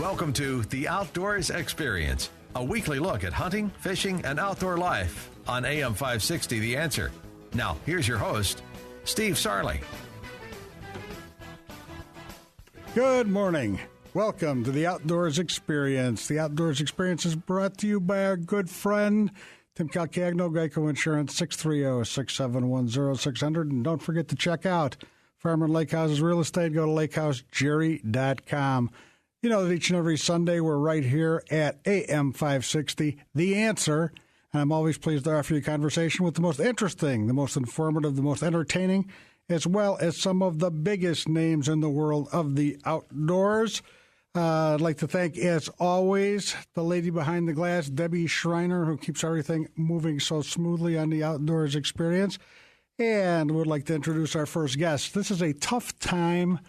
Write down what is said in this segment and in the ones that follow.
Welcome to The Outdoors Experience, a weekly look at hunting, fishing, and outdoor life on AM 560 The Answer. Now, here's your host, Steve Sarley. Good morning. Welcome to The Outdoors Experience. The Outdoors Experience is brought to you by our good friend, Tim Calcagno, Geico Insurance, 630-671-0600. And don't forget to check out Farmer and Lake House's real estate. Go to lakehousejerry.com. You know that each and every Sunday we're right here at AM 560, The Answer. And I'm always pleased to offer you a conversation with the most interesting, the most informative, the most entertaining, as well as some of the biggest names in the world of the outdoors. I'd like to thank, as always, the lady behind the glass, Debbie Schreiner, who keeps everything moving so smoothly on the Outdoors Experience. And would like to introduce our first guest. This is a tough time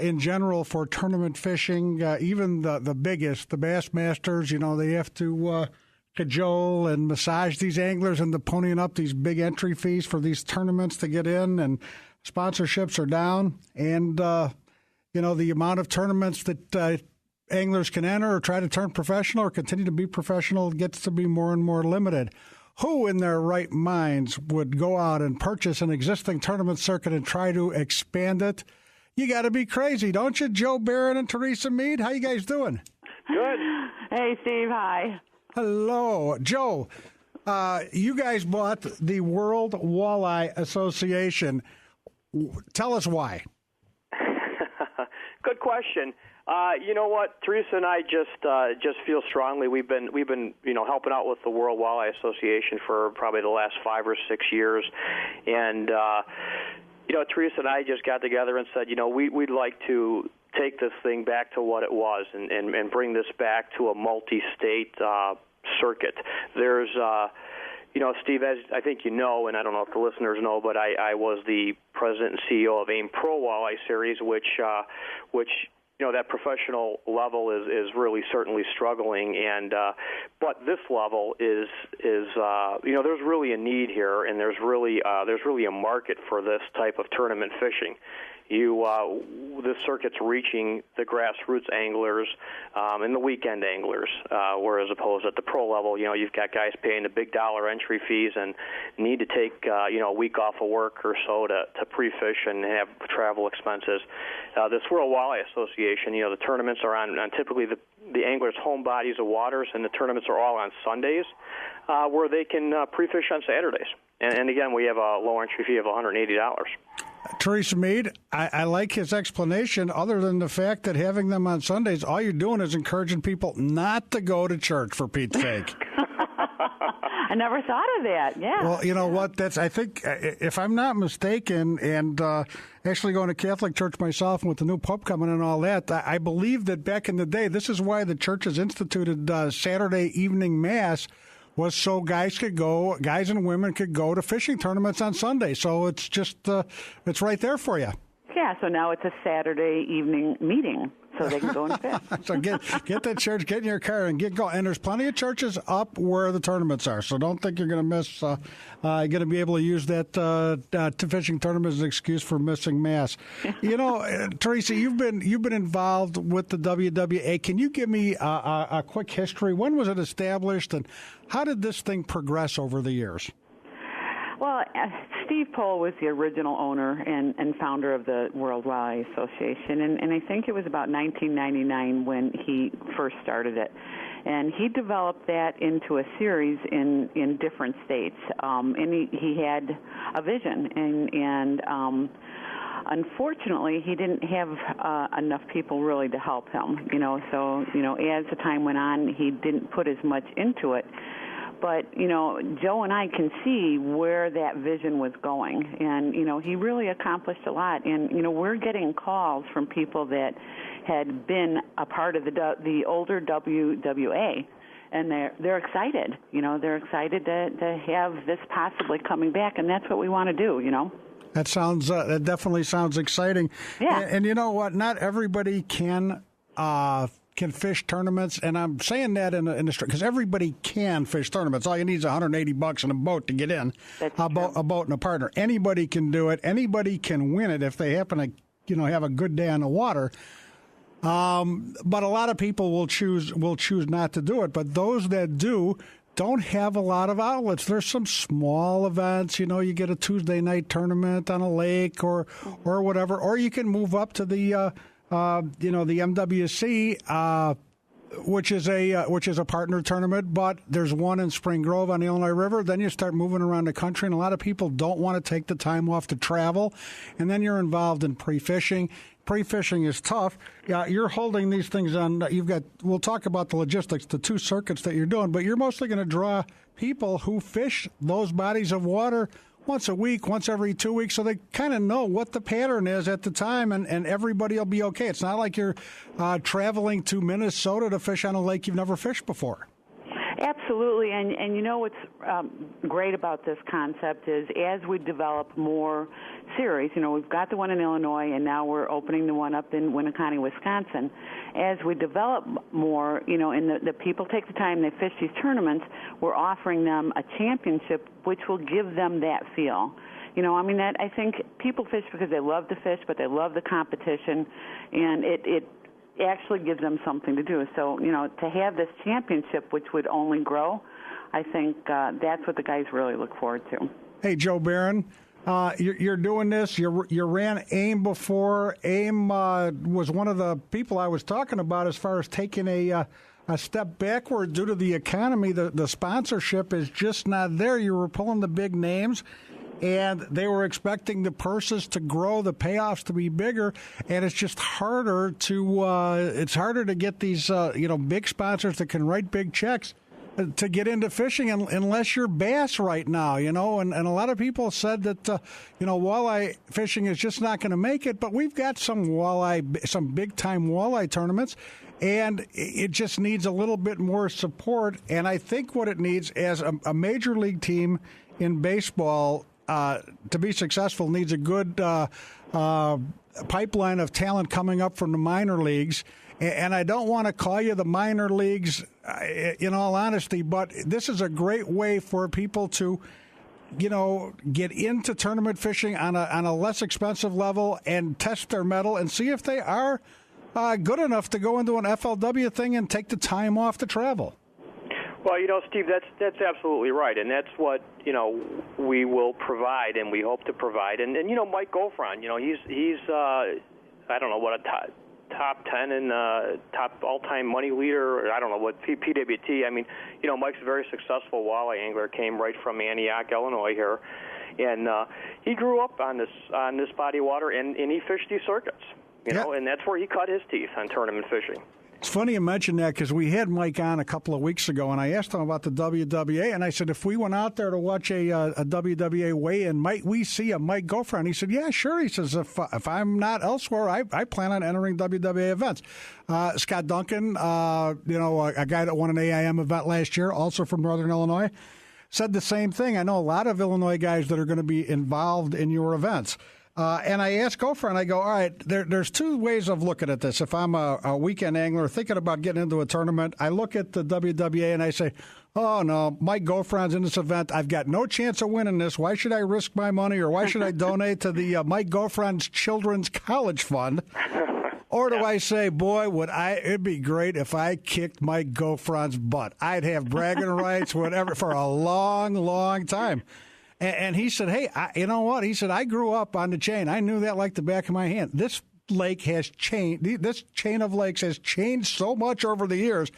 in general for tournament fishing. Even the biggest, the Bassmasters, you know, they have to cajole and massage these anglers into ponying up these big entry fees for these tournaments to get in, and sponsorships are down. And, you know, the amount of tournaments that anglers can enter or try to turn professional or continue to be professional gets to be more and more limited. Who in their right minds would go out and purchase an existing tournament circuit and try to expand it? You got to be crazy, don't you, Joe Barron and Theresa Mead? How you guys doing? Good. Hey, Steve. Hi. Hello. Joe, you guys bought the World Walleye Association. Tell us why. Good question. You know what, Theresa and I just feel strongly. We've been helping out with the World Walleye Association for probably the last 5 or 6 years, and Theresa and I just got together and said, we'd like to take this thing back to what it was and bring this back to a multi-state circuit. There's Steve, as I think you know, and I don't know if the listeners know, but I was the president and CEO of AIM Pro Walleye Series, which that professional level is really certainly struggling, and but this level is there's really a need here, and there's really a market for this type of tournament fishing. This circuit's reaching the grassroots anglers and the weekend anglers, whereas opposed at the pro level, you've got guys paying the big dollar entry fees and need to take a week off of work or so to pre-fish and have travel expenses. This World Walleye Association, the tournaments are on typically the anglers' home bodies of waters, and the tournaments are all on Sundays, where they can pre-fish on Saturdays. And again, we have a low entry fee of $180. Theresa Mead, I like his explanation, other than the fact that having them on Sundays, all you're doing is encouraging people not to go to church, for Pete's sake. I never thought of that, yeah. Well, you know what, I think, if I'm not mistaken, and actually going to Catholic church myself and with the new Pope coming and all that, I believe that back in the day, this is why the churches instituted Saturday evening Mass, was so guys and women could go to fishing tournaments on Sunday. So it's just, it's right there for you. Yeah, so now it's a Saturday evening meeting, so they can go and fish. So get that church, get in your car and get going. And there's plenty of churches up where the tournaments are, so don't think you're going to miss. You're going to be able to use that fishing tournament as an excuse for missing Mass. Theresa, you've been involved with the WWA. Can you give me a quick history? When was it established, and how did this thing progress over the years? Well, Steve Pohl was the original owner and founder of the World Walleye Association, and I think it was about 1999 when he first started it. And he developed that into a series in different states, and he had a vision, and unfortunately, he didn't have enough people really to help him, so, as the time went on, he didn't put as much into it. But, Joe and I can see where that vision was going. And, he really accomplished a lot. And, we're getting calls from people that had been a part of the older WWA. And they're excited. They're excited to have this possibly coming back. And that's what we want to do, That definitely sounds exciting. Yeah. And you know what? Not everybody can fish tournaments, and I'm saying that in the because everybody can fish tournaments. All you need is $180 and a boat to get in. That's a boat and a partner. Anybody can do it. Anybody can win it if they happen to, have a good day on the water. But a lot of people will choose not to do it. But those that do don't have a lot of outlets. There's some small events, you get a Tuesday night tournament on a lake or whatever, or you can move up to the the MWC, which is a partner tournament, but there's one in Spring Grove on the Illinois River. Then you start moving around the country, and a lot of people don't want to take the time off to travel, and then you're involved in pre-fishing. Pre-fishing is tough. Yeah, you're holding these things on. We'll talk about the logistics, the two circuits that you're doing, but you're mostly going to draw people who fish those bodies of water once a week, once every 2 weeks, so they kind of know what the pattern is at the time, and everybody will be okay. It's not like you're traveling to Minnesota to fish on a lake you've never fished before. Absolutely, and what's great about this concept is as we develop more series, we've got the one in Illinois, and now we're opening the one up in Winneconne, Wisconsin. As we develop more, and the people take the time, they fish these tournaments, we're offering them a championship which will give them that feel. I think people fish because they love to fish, but they love the competition, and it actually gives them something to do. So, to have this championship, which would only grow, I think that's what the guys really look forward to. Hey, Joe Barron, you're doing this. You ran AIM before. AIM was one of the people I was talking about as far as taking a step backward due to the economy. The sponsorship is just not there. You were pulling the big names, and they were expecting the purses to grow, the payoffs to be bigger, and it's just harder to get these big sponsors that can write big checks to get into fishing unless you're bass right now, and a lot of people said that walleye fishing is just not going to make it, but we've got some big time walleye tournaments, and it just needs a little bit more support. And I think what it needs as a major league team in baseball to be successful needs a good pipeline of talent coming up from the minor leagues. And I don't want to call you the minor leagues, in all honesty, but this is a great way for people to, get into tournament fishing on a less expensive level and test their mettle and see if they are good enough to go into an FLW thing and take the time off to travel. Well, Steve, that's absolutely right, and that's what we will provide, and we hope to provide. And Mike Goffron, he's I don't know what a top 10 and top all-time money leader. I don't know what PWT. I mean, Mike's a very successful walleye angler. Came right from Antioch, Illinois here, and he grew up on this body of water, and he fished these circuits. And that's where he cut his teeth on tournament fishing. It's funny you mentioned that because we had Mike on a couple of weeks ago, and I asked him about the WWA, and I said, if we went out there to watch a WWA weigh-in, might we see a Mike Goffron? He said, yeah, sure. He says, if I'm not elsewhere, I plan on entering WWA events. Scott Duncan, a guy that won an AIM event last year, also from Northern Illinois, said the same thing. I know a lot of Illinois guys that are going to be involved in your events. And I asked Goffron, I go, all right, there's two ways of looking at this. If I'm a weekend angler thinking about getting into a tournament, I look at the WWA and I say, oh, no, Mike Goffron's in this event. I've got no chance of winning this. Why should I risk my money, or why should I donate to the Mike Goffron's Children's College Fund? Or do I say, boy, it'd be great if I kicked Mike Goffron's butt. I'd have bragging rights, whatever, for a long, long time. And he said, hey, you know what? He said, I grew up on the chain. I knew that like the back of my hand. This lake has changed. This chain of lakes has changed so much over the years.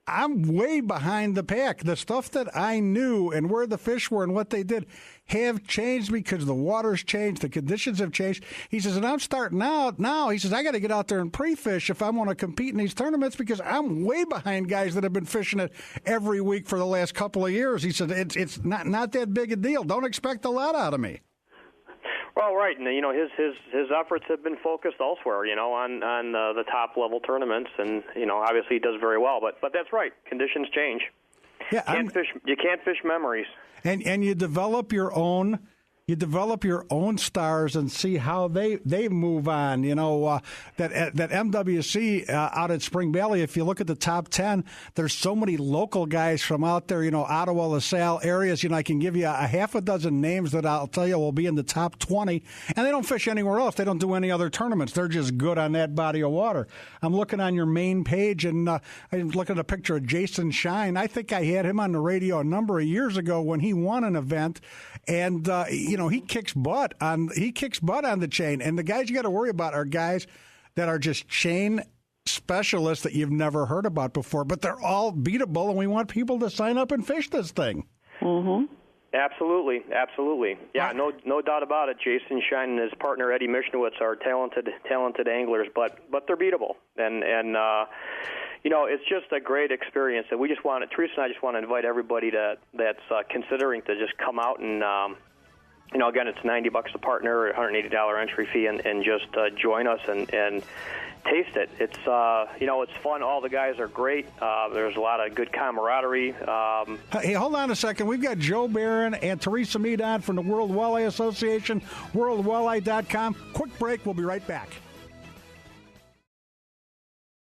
I'm way behind the pack. The stuff that I knew and where the fish were and what they did have changed because the water's changed, the conditions have changed. He says, and I'm starting out now. He says, I got to get out there and pre-fish if I want to compete in these tournaments because I'm way behind guys that have been fishing it every week for the last couple of years. He said, it's not that big a deal. Don't expect a lot out of me. Well, right, and his efforts have been focused elsewhere, on the top level tournaments, and obviously he does very well. But that's right, conditions change. Yeah, you can't fish memories. And you develop your own You develop your own stars and see how they move on. You know, that MWC out at Spring Valley, if you look at the top 10, there's so many local guys from out there, you know, Ottawa, LaSalle areas. You know, I can give you a half a dozen names that I'll tell you will be in the top 20, and they don't fish anywhere else. They don't do any other tournaments. They're just good on that body of water. I'm looking on your main page, and I'm looking at a picture of Jason Shine. I think I had him on the radio a number of years ago when he won an event, and you know, he kicks butt on the chain. And the guys you got to worry about are guys that are just chain specialists that you've never heard about before, but they're all beatable, and we want people to sign up and fish this thing. Mm-hmm. Absolutely. Yeah, no doubt about it. Jason Shine and his partner Eddie Mishnowitz are talented anglers, but they're beatable. And you know, it's just a great experience. And Theresa and I just want to invite everybody that's considering to just come out and, you know, again, it's $90 a partner, $180 entry fee, and just join us and taste it. It's you know, it's fun. All the guys are great. There's a lot of good camaraderie. Hey, hold on a second. We've got Joe Barron and Theresa Mead on from the World Walleye Association, worldwalleye.com. Quick break. We'll be right back.